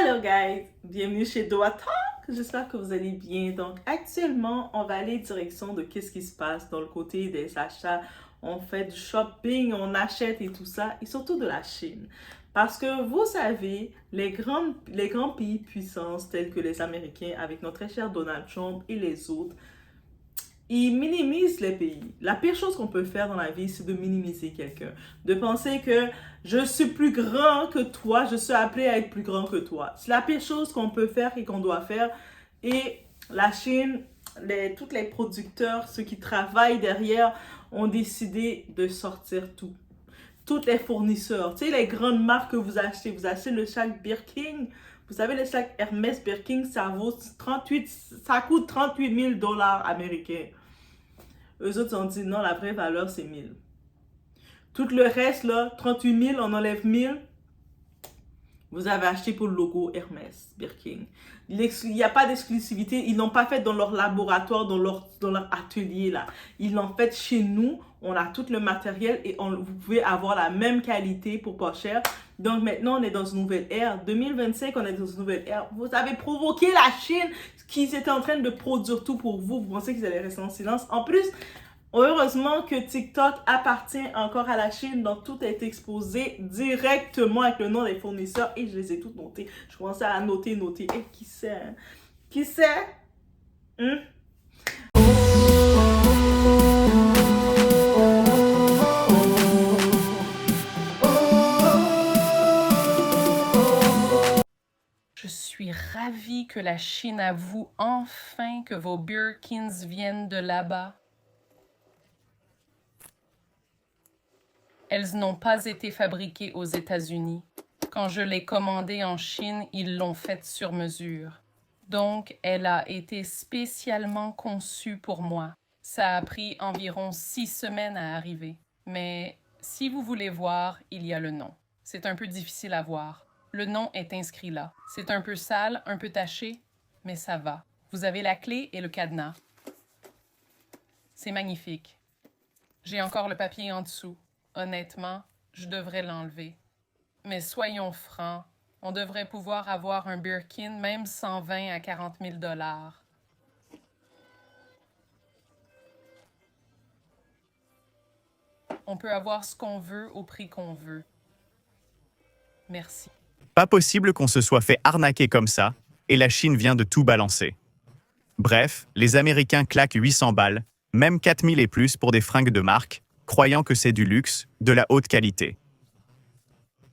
Hello guys, bienvenue chez Doha Talk, j'espère que vous allez bien. Donc actuellement, on va aller direction de qu'est-ce qui se passe dans le côté des achats. On fait du shopping, on achète et tout ça, et surtout de la Chine. Parce que vous savez, les grands pays puissances tels que les Américains avec notre très cher Donald Trump et les autres, ils minimisent les pays. La pire chose qu'on peut faire dans la vie, c'est de minimiser quelqu'un. De penser que je suis plus grand que toi, je suis appelé à être plus grand que toi. C'est la pire chose qu'on peut faire et qu'on doit faire. Et la Chine, tous les producteurs, ceux qui travaillent derrière, ont décidé de sortir tout. Tous les fournisseurs, tu sais, les grandes marques que vous achetez le sac Birkin. Vous savez, le sac Hermès Birkin, ça coûte 38 000 $ américains. Eux autres ont dit non, la vraie valeur c'est 1000. Tout le reste là, 38 000, on enlève 1000. Vous avez acheté pour le logo Hermès Birkin. Il n'y a pas d'exclusivité. Ils l'ont pas fait dans leur laboratoire, dans leur atelier là. Ils l'ont fait chez nous. On a tout le matériel et vous pouvez avoir la même qualité pour pas cher. Donc maintenant, on est dans une nouvelle ère. 2025, on est dans une nouvelle ère. Vous avez provoqué la Chine qui était en train de produire tout pour vous. Vous pensez qu'ils allaient rester en silence. En plus, heureusement que TikTok appartient encore à la Chine, donc tout est exposé directement avec le nom des fournisseurs et je les ai toutes notées. Je commençais à noter. Et qui sait? Hein? Qui sait? Je suis ravie que la Chine avoue enfin que vos Birkins viennent de là-bas. Elles n'ont pas été fabriquées aux États-Unis. Quand je l'ai commandée en Chine, ils l'ont faite sur mesure. Donc, elle a été spécialement conçue pour moi. Ça a pris environ 6 semaines à arriver. Mais si vous voulez voir, il y a le nom. C'est un peu difficile à voir. Le nom est inscrit là. C'est un peu sale, un peu taché, mais ça va. Vous avez la clé et le cadenas. C'est magnifique. J'ai encore le papier en dessous. Honnêtement, je devrais l'enlever. Mais soyons francs, on devrait pouvoir avoir un Birkin même 120 à 40 000 $. On peut avoir ce qu'on veut au prix qu'on veut. Merci. Pas possible qu'on se soit fait arnaquer comme ça, et la Chine vient de tout balancer. Bref, les Américains claquent 800 balles, même 4000 et plus pour des fringues de marque, croyant que c'est du luxe, de la haute qualité.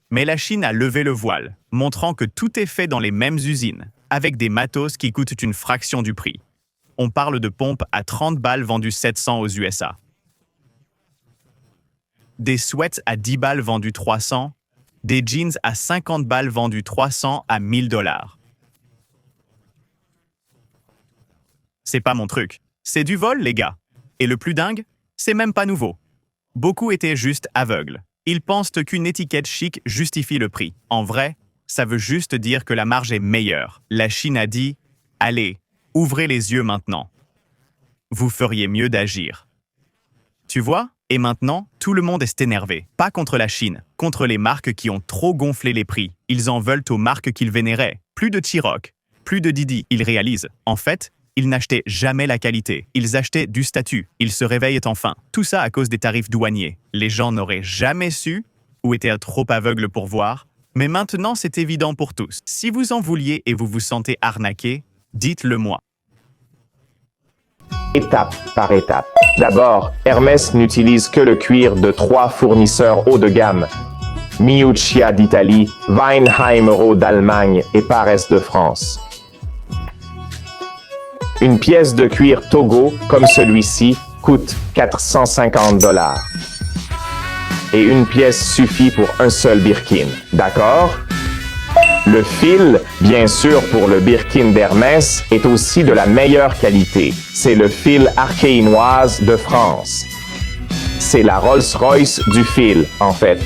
Mais la Chine a levé le voile, montrant que tout est fait dans les mêmes usines, avec des matos qui coûtent une fraction du prix. On parle de pompes à 30 balles vendues 700 aux USA. Des sweats à 10 balles vendues 300, des jeans à 50 balles vendus 300 à 1000 $. C'est pas mon truc. C'est du vol, les gars. Et le plus dingue, c'est même pas nouveau. Beaucoup étaient juste aveugles. Ils pensent qu'une étiquette chic justifie le prix. En vrai, ça veut juste dire que la marge est meilleure. La Chine a dit « Allez, ouvrez les yeux maintenant. Vous feriez mieux d'agir. » Tu vois? Et maintenant, tout le monde est énervé. Pas contre la Chine, contre les marques qui ont trop gonflé les prix. Ils en veulent aux marques qu'ils vénéraient. Plus de Chiroc, plus de Didi. Ils réalisent. En fait, ils n'achetaient jamais la qualité. Ils achetaient du statut. Ils se réveillent enfin. Tout ça à cause des tarifs douaniers. Les gens n'auraient jamais su ou étaient trop aveugles pour voir. Mais maintenant, c'est évident pour tous. Si vous en vouliez et vous vous sentez arnaqué, dites-le moi. Étape par étape. D'abord, Hermès n'utilise que le cuir de 3 fournisseurs haut de gamme. Miuccia d'Italie, Weinheimero d'Allemagne et Pares de France. Une pièce de cuir Togo, comme celui-ci, coûte 450 $. Et une pièce suffit pour un seul Birkin. D'accord? Le fil, bien sûr pour le Birkin d'Hermès, est aussi de la meilleure qualité. C'est le fil archéinoise de France. C'est la Rolls-Royce du fil, en fait.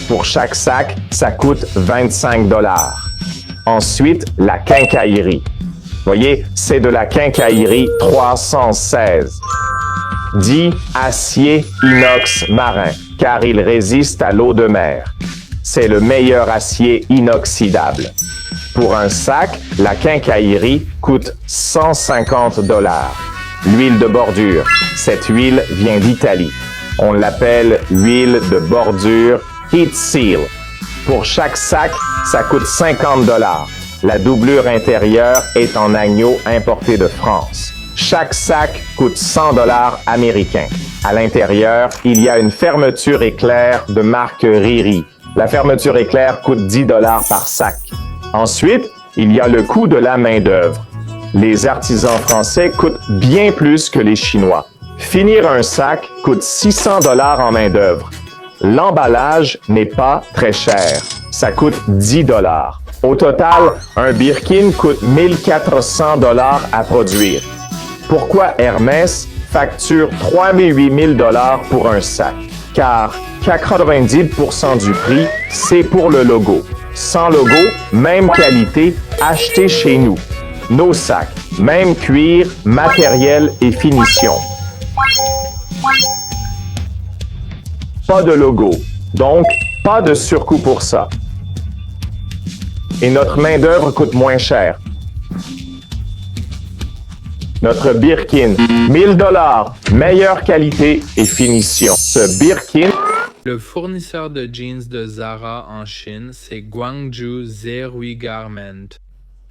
Pour chaque sac, ça coûte 25 $. Ensuite, la quincaillerie. Voyez, c'est de la quincaillerie 316. Dit acier inox marin, car il résiste à l'eau de mer. c'est le meilleur acier inoxydable. Pour un sac, la quincaillerie coûte 150 $. L'huile de bordure, cette huile vient d'Italie. On l'appelle huile de bordure Heat Seal. Pour chaque sac, ça coûte 50 $. La doublure intérieure est en agneau importé de France. Chaque sac coûte 100 $ américains. À l'intérieur, il y a une fermeture éclair de marque Riri. La fermeture éclair coûte 10 $ par sac. Ensuite, il y a le coût de la main-d'œuvre. Les artisans français coûtent bien plus que les Chinois. Finir un sac coûte 600 $ en main-d'œuvre. L'emballage n'est pas très cher. Ça coûte 10 $. Au total, un Birkin coûte 1400 $ à produire. Pourquoi Hermès facture 38 000 $ pour un sac? Car 90% du prix, c'est pour le logo. Sans logo, même qualité, acheté chez nous. Nos sacs, même cuir, matériel et finition. Pas de logo, donc pas de surcoût pour ça. Et notre main-d'œuvre coûte moins cher. Notre Birkin, 1000 $, meilleure qualité et finition. Ce Birkin... Le fournisseur de jeans de Zara en Chine, c'est Guangzhou Zerui Garment.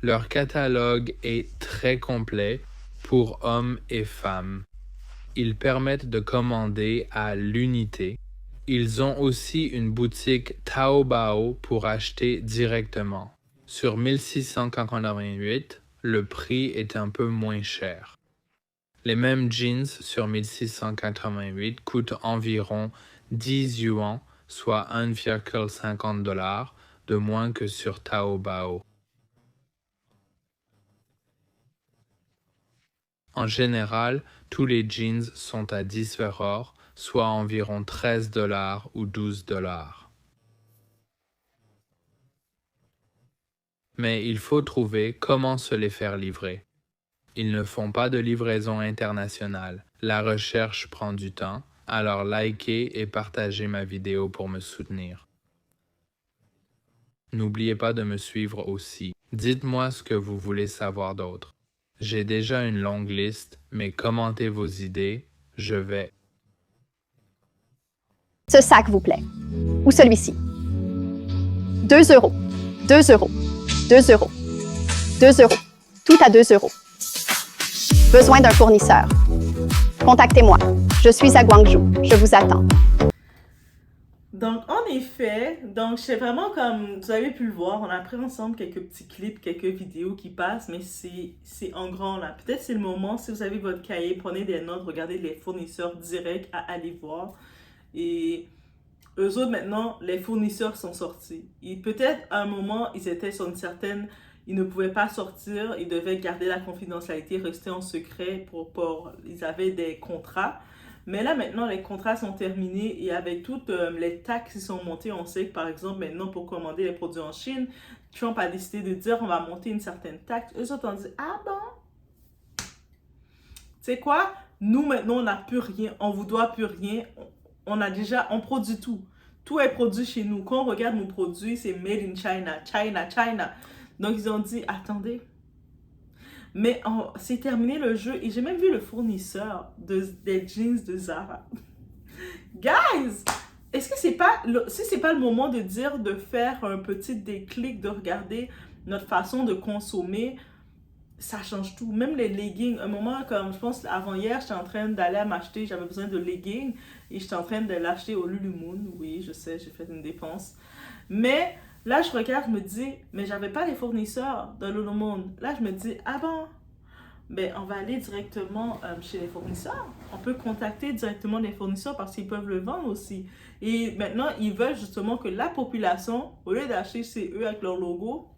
Leur catalogue est très complet pour hommes et femmes. Ils permettent de commander à l'unité. Ils ont aussi une boutique Taobao pour acheter directement. Sur 1688, le prix est un peu moins cher. Les mêmes jeans sur 1688 coûtent environ 10 yuan, soit 1,50 $ de moins que sur Taobao. En général, tous les jeans sont à 10 euros, soit environ 13 $ ou 12 $. Mais il faut trouver comment se les faire livrer. Ils ne font pas de livraison internationale. La recherche prend du temps, alors likez et partagez ma vidéo pour me soutenir. N'oubliez pas de me suivre aussi. Dites-moi ce que vous voulez savoir d'autre. J'ai déjà une longue liste, mais commentez vos idées, je vais. Ce sac vous plaît? Ou celui-ci? 2 €, 2 €, 2 €, 2 €, tout à 2 €. Besoin d'un fournisseur? Contactez-moi. Je suis à Guangzhou. Je vous attends. Donc, en effet, c'est vraiment comme vous avez pu le voir, on a pris ensemble quelques petits clips, quelques vidéos qui passent, mais c'est en grand là. Peut-être c'est le moment, si vous avez votre cahier, prenez des notes, regardez les fournisseurs directs à aller voir. Et eux autres, maintenant, les fournisseurs sont sortis. Et peut-être à un moment, ils étaient sur une certaine... Ils ne pouvaient pas sortir, ils devaient garder la confidentialité, rester en secret ils avaient des contrats. Mais là, maintenant, les contrats sont terminés et avec toutes les taxes qui sont montées, on sait que, par exemple, maintenant, pour commander les produits en Chine, Trump a décidé de dire on va monter une certaine taxe. Eux autres ont dit, ah bon? Tu sais quoi? Nous, maintenant, on n'a plus rien, on vous doit plus rien. On produit tout. Tout est produit chez nous. Quand on regarde nos produits, c'est made in China, China, China. Donc, ils ont dit, attendez. Mais c'est terminé le jeu. Et j'ai même vu le fournisseur des jeans de Zara. Guys! Est-ce que c'est pas le moment de dire, de faire un petit déclic, de regarder notre façon de consommer? Ça change tout. Même les leggings. Un moment, comme je pense, avant-hier, j'étais en train d'aller m'acheter, j'avais besoin de leggings. Et j'étais en train de l'acheter au Lululemon. Oui, je sais, j'ai fait une dépense. Mais... là, je regarde, je me dis, mais j'avais pas les fournisseurs de Lululemon. Là, je me dis, ah bon, ben, on va aller directement chez les fournisseurs. On peut contacter directement les fournisseurs parce qu'ils peuvent le vendre aussi. Et maintenant, ils veulent justement que la population, au lieu d'acheter chez eux avec leur logo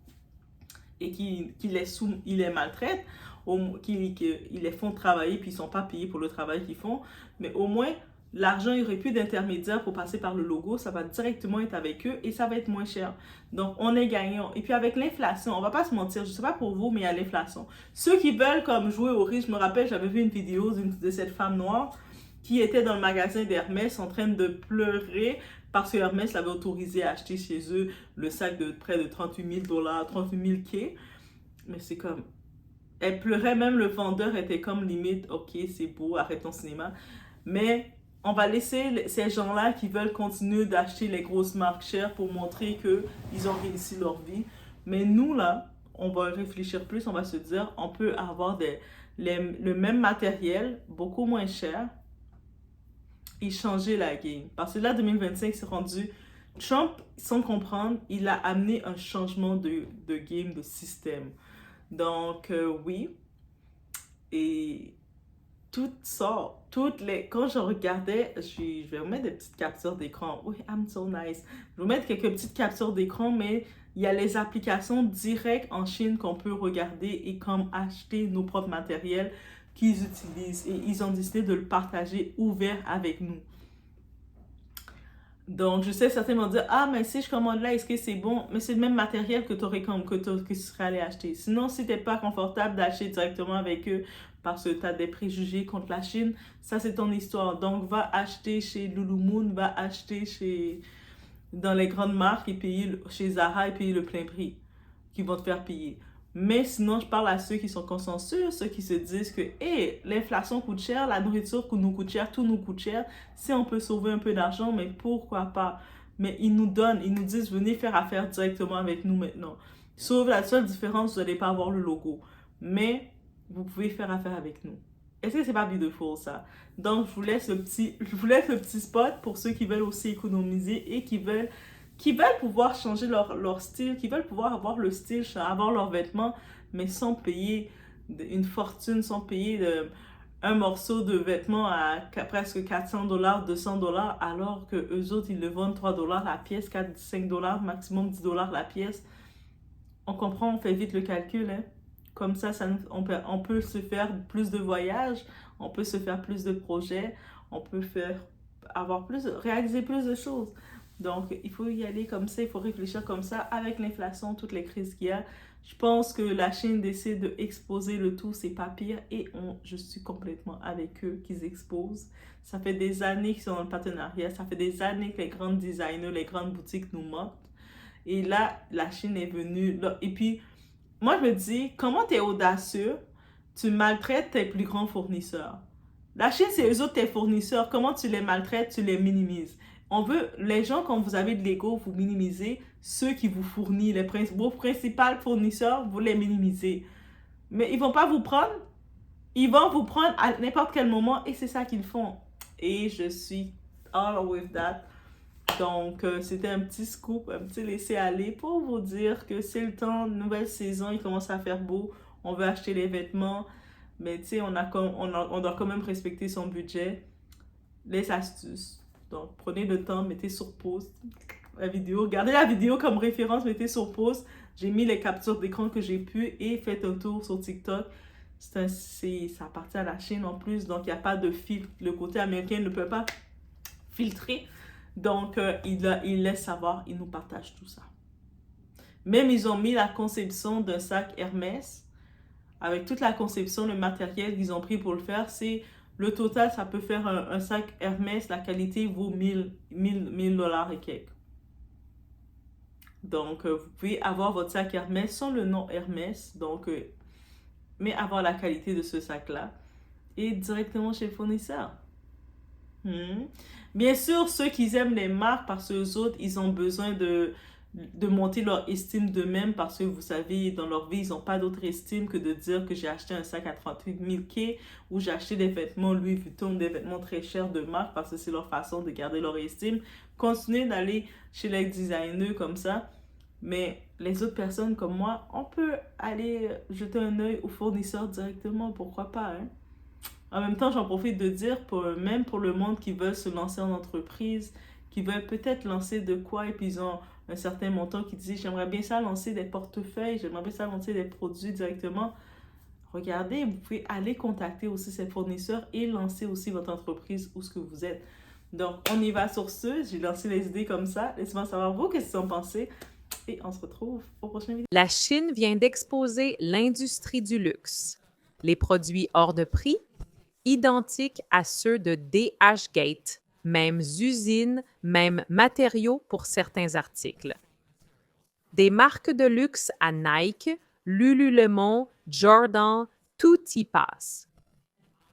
et qu'ils les maltraitent, qu'ils les font travailler puis ils sont pas payés pour le travail qu'ils font, mais au moins... l'argent, il n'y aurait plus d'intermédiaire pour passer par le logo. Ça va directement être avec eux et ça va être moins cher. Donc, on est gagnant. Et puis, avec l'inflation, on ne va pas se mentir. Je ne sais pas pour vous, mais il y a l'inflation. Ceux qui veulent comme jouer au risque, je me rappelle, j'avais vu une vidéo de cette femme noire qui étaient dans le magasin d'Hermès en train de pleurer parce que Hermès l'avait autorisé à acheter chez eux le sac de près de 38 000 $, 38 000 K. Mais c'est comme... Elle pleurait, même le vendeur était comme limite, ok, c'est beau, arrête ton cinéma. Mais on va laisser ces gens-là qui veulent continuer d'acheter les grosses marques chères pour montrer qu'ils ont réussi leur vie. Mais nous, là, on va réfléchir plus, on va se dire, on peut avoir le même matériel, beaucoup moins cher, et changer la game. Parce que là, 2025, c'est rendu... Trump, sans comprendre, il a amené un changement de game, de système. Donc, oui. Et tout sort. Quand je regardais, je vais vous mettre des petites captures d'écran. Oui, I'm so nice. Je vais vous mettre quelques petites captures d'écran, mais il y a les applications directes en Chine qu'on peut regarder et comme acheter nos propres matériels qu'ils utilisent. Et ils ont décidé de le partager ouvert avec nous. Donc, je sais, certains vont dire, ah, mais si je commande là, est-ce que c'est bon? Mais c'est le même matériel que tu serais allé acheter. Sinon, si tu n'es pas confortable d'acheter directement avec eux parce que tu as des préjugés contre la Chine, ça, c'est ton histoire. Donc, va acheter chez Lululemon, va acheter dans les grandes marques et payer chez Zara et payer le plein prix qu'ils vont te faire payer. Mais sinon, je parle à ceux qui sont consensus, ceux qui se disent que hey, l'inflation coûte cher, la nourriture nous coûte cher, tout nous coûte cher. Si on peut sauver un peu d'argent, mais pourquoi pas? Mais ils nous disent, venez faire affaire directement avec nous maintenant. Sauf la seule différence, vous n'allez pas avoir le logo. Mais vous pouvez faire affaire avec nous. Est-ce que c'est pas beautiful ça? Donc, je vous laisse le petit spot pour ceux qui veulent aussi économiser et qui veulent pouvoir changer leur style, qui veulent pouvoir avoir le style, avoir leurs vêtements, mais sans payer une fortune, sans payer un morceau de vêtements à presque 400 $, 200 $, alors que eux autres, ils le vendent 3 $ la pièce, 4, 5 $, maximum 10 $ la pièce. On comprend, on fait vite le calcul, hein? Comme ça, on peut se faire plus de voyages, on peut se faire plus de projets, on peut réaliser plus de choses. Donc, il faut y aller comme ça, il faut réfléchir comme ça. Avec l'inflation, toutes les crises qu'il y a, je pense que la Chine décide d'exposer le tout, c'est pas pire. Et je suis complètement avec eux qu'ils exposent. Ça fait des années qu'ils sont dans le partenariat. Ça fait des années que les grands designers, les grandes boutiques nous moquent. Et là, la Chine est venue. Là, et puis, moi, je me dis, comment tu es audacieux, tu maltraites tes plus grands fournisseurs. La Chine, c'est eux autres tes fournisseurs. Comment tu les maltraites, tu les minimises. Les gens, quand vous avez de l'ego, vous minimisez ceux qui vous fournissent, vos principaux fournisseurs, vous les minimisez. Mais ils vont pas vous prendre, ils vont vous prendre à n'importe quel moment et c'est ça qu'ils font. Et je suis all with that. Donc, c'était un petit scoop, un petit laisser-aller pour vous dire que c'est le temps, nouvelle saison, il commence à faire beau, on veut acheter les vêtements, mais tu sais, on doit quand même respecter son budget. Les astuces. Donc, prenez le temps, mettez sur pause la vidéo. Gardez la vidéo comme référence, mettez sur pause. J'ai mis les captures d'écran que j'ai pu et faites un tour sur TikTok. Ça appartient à la Chine en plus, donc il n'y a pas de filtre. Le côté américain ne peut pas filtrer. Donc, il laisse savoir, il nous partage tout ça. Même, ils ont mis la conception d'un sac Hermès. Avec toute la conception, le matériel qu'ils ont pris pour le faire, c'est... Le total, ça peut faire un sac Hermès. La qualité vaut 1000 $ et quelques. Donc, vous pouvez avoir votre sac Hermès sans le nom Hermès. Donc, mais avoir la qualité de ce sac-là. Et directement chez le fournisseur. Bien sûr, ceux qui aiment les marques, parce que les autres, ils ont besoin de monter leur estime d'eux-mêmes parce que vous savez, dans leur vie, ils n'ont pas d'autre estime que de dire que j'ai acheté un sac à 38 000 K ou j'ai acheté des vêtements Louis Vuitton, des vêtements très chers de marque parce que c'est leur façon de garder leur estime. Continuez d'aller chez les designers comme ça, mais les autres personnes comme moi, on peut aller jeter un œil aux fournisseurs directement, pourquoi pas, hein? En même temps, j'en profite de dire, même pour le monde qui veut se lancer en entreprise, qui veulent peut-être lancer de quoi et puis ils ont un certain montant qui dit j'aimerais bien ça lancer des portefeuilles, j'aimerais bien ça lancer des produits directement. Regardez, vous pouvez aller contacter aussi ces fournisseurs et lancer aussi votre entreprise où ce que vous êtes. Donc, on y va sur ce. J'ai lancé les idées comme ça. Laissez-moi savoir vous, qu'est-ce que vous en pensez. Et on se retrouve au prochain vidéo. La Chine vient d'exposer l'industrie du luxe. Les produits hors de prix, identiques à ceux de DH-Gate, mêmes usines, mêmes matériaux pour certains articles. Des marques de luxe à Nike, Lululemon, Jordan, tout y passe.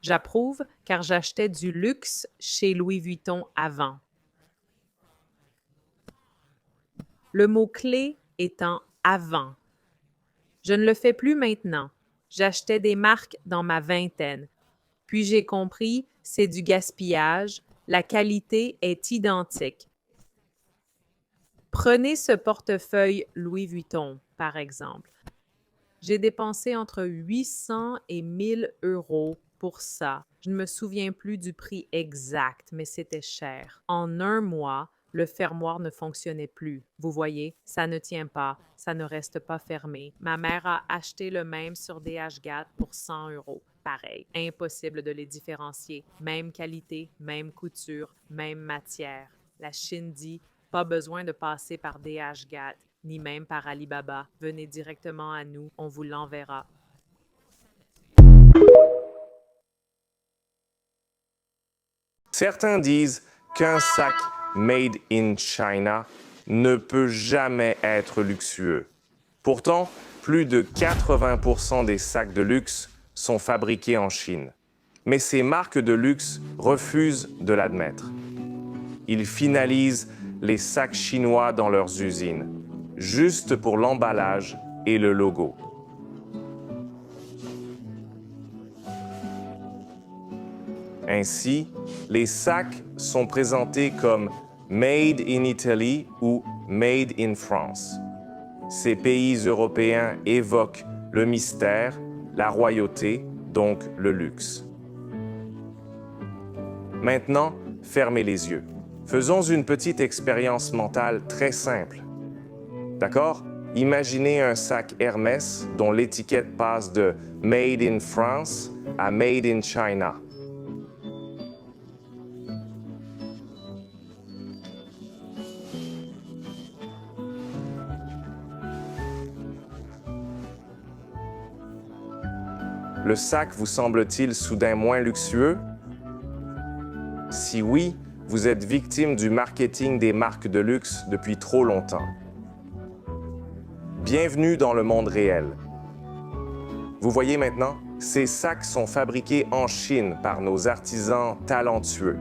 J'approuve car j'achetais du luxe chez Louis Vuitton avant. Le mot-clé étant « avant ». Je ne le fais plus maintenant. J'achetais des marques dans ma vingtaine. Puis j'ai compris, c'est du gaspillage, la qualité est identique. Prenez ce portefeuille Louis Vuitton, par exemple. J'ai dépensé entre 800 et 1000 euros pour ça. Je ne me souviens plus du prix exact, mais c'était cher. En un mois, le fermoir ne fonctionnait plus. Vous voyez, ça ne tient pas, ça ne reste pas fermé. Ma mère a acheté le même sur DH-Gate pour 100 euros. Pareil, impossible de les différencier. Même qualité, même couture, même matière. La Chine dit, pas besoin de passer par DH-Gate, ni même par Alibaba. Venez directement à nous, on vous l'enverra. Certains disent qu'un sac made in China ne peut jamais être luxueux. Pourtant, plus de 80% des sacs de luxe sont fabriqués en Chine. Mais ces marques de luxe refusent de l'admettre. Ils finalisent les sacs chinois dans leurs usines, juste pour l'emballage et le logo. Ainsi, les sacs sont présentés comme Made in Italy ou Made in France. Ces pays européens évoquent le mystère, la royauté, donc le luxe. Maintenant, fermez les yeux. Faisons une petite expérience mentale très simple. D'accord? Imaginez un sac Hermès dont l'étiquette passe de Made in France à Made in China. Le sac vous semble-t-il soudain moins luxueux? Si oui, vous êtes victime du marketing des marques de luxe depuis trop longtemps. Bienvenue dans le monde réel. Vous voyez maintenant, ces sacs sont fabriqués en Chine par nos artisans talentueux.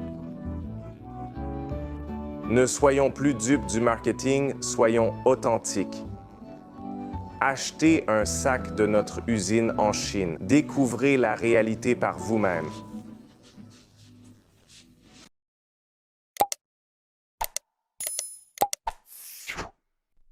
Ne soyons plus dupes du marketing, soyons authentiques. Achetez un sac de notre usine en Chine. Découvrez la réalité par vous-même.